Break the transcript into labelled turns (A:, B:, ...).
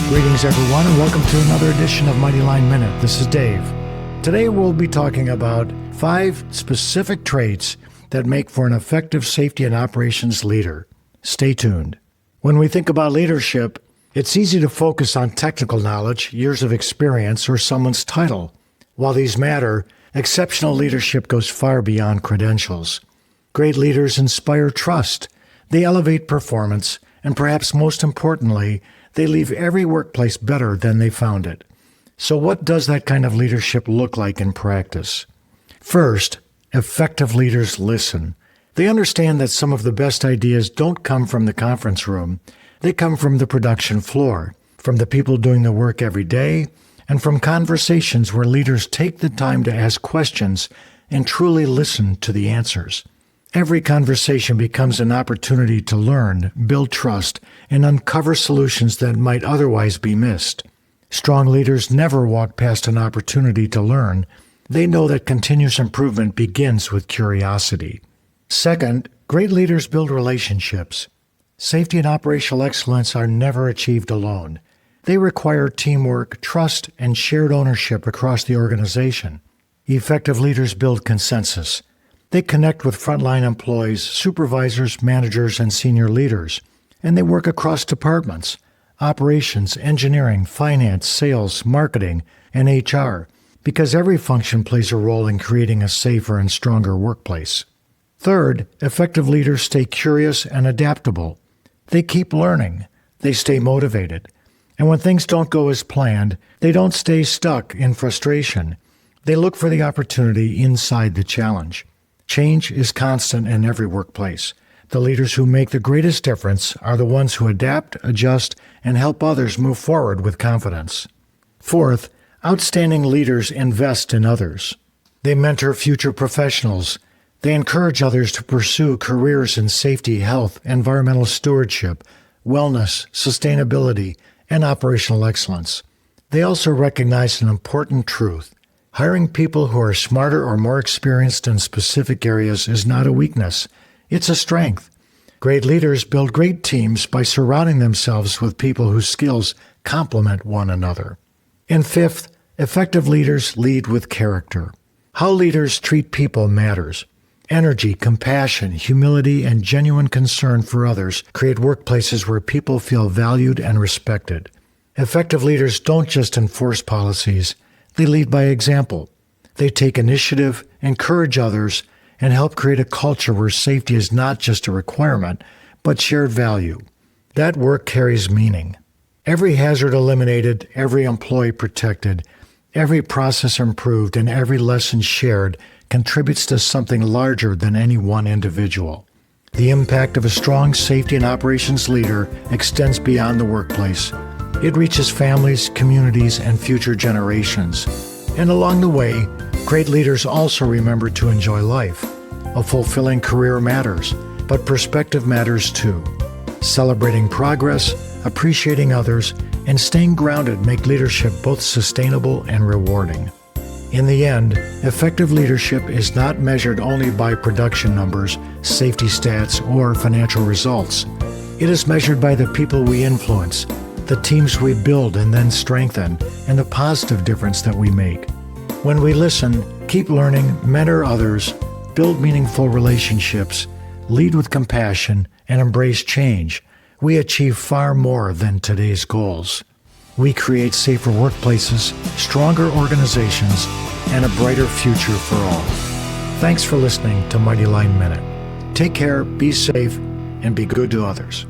A: Greetings, everyone, and welcome to another edition of Mighty Line Minute. This is Dave. Today, we'll be talking about 5 specific traits that make for an effective safety and operations leader. Stay tuned. When we think about leadership, it's easy to focus on technical knowledge, years of experience, or someone's title. While these matter, exceptional leadership goes far beyond credentials. Great leaders inspire trust. They elevate performance, and perhaps most importantly, they leave every workplace better than they found it. So what does that kind of leadership look like in practice? First, effective leaders listen. They understand that some of the best ideas don't come from the conference room. They come from the production floor, from the people doing the work every day, and from conversations where leaders take the time to ask questions and truly listen to the answers. Every conversation becomes an opportunity to learn, build trust, and uncover solutions that might otherwise be missed. Strong leaders never walk past an opportunity to learn. They know that continuous improvement begins with curiosity. Second, great leaders build relationships. Safety and operational excellence are never achieved alone. They require teamwork, trust, and shared ownership across the organization. Effective leaders build consensus. They connect with frontline employees, supervisors, managers, and senior leaders, and they work across departments, operations, engineering, finance, sales, marketing, and HR, because every function plays a role in creating a safer and stronger workplace. Third, effective leaders stay curious and adaptable. They keep learning. They stay motivated. And when things don't go as planned, they don't stay stuck in frustration. They look for the opportunity inside the challenge. Change is constant in every workplace. The leaders who make the greatest difference are the ones who adapt, adjust, and help others move forward with confidence. Fourth, outstanding leaders invest in others. They mentor future professionals. They encourage others to pursue careers in safety, health, environmental stewardship, wellness, sustainability, and operational excellence. They also recognize an important truth. Hiring people who are smarter or more experienced in specific areas is not a weakness. It's a strength. Great leaders build great teams by surrounding themselves with people whose skills complement one another. And fifth, effective leaders lead with character. How leaders treat people matters. Energy, compassion, humility, and genuine concern for others create workplaces where people feel valued and respected. Effective leaders don't just enforce policies. They lead by example. They take initiative, encourage others, and help create a culture where safety is not just a requirement, but shared value. That work carries meaning. Every hazard eliminated, every employee protected, every process improved, and every lesson shared contributes to something larger than any one individual. The impact of a strong safety and operations leader extends beyond the workplace. It reaches families, communities, and future generations. And along the way, great leaders also remember to enjoy life. A fulfilling career matters, but perspective matters too. Celebrating progress, appreciating others, and staying grounded make leadership both sustainable and rewarding. In the end, effective leadership is not measured only by production numbers, safety stats, or financial results. It is measured by the people we influence, the teams we build and then strengthen, and the positive difference that we make. When we listen, keep learning, mentor others, build meaningful relationships, lead with compassion, and embrace change, we achieve far more than today's goals. We create safer workplaces, stronger organizations, and a brighter future for all. Thanks for listening to Mighty Line Minute. Take care, be safe, and be good to others.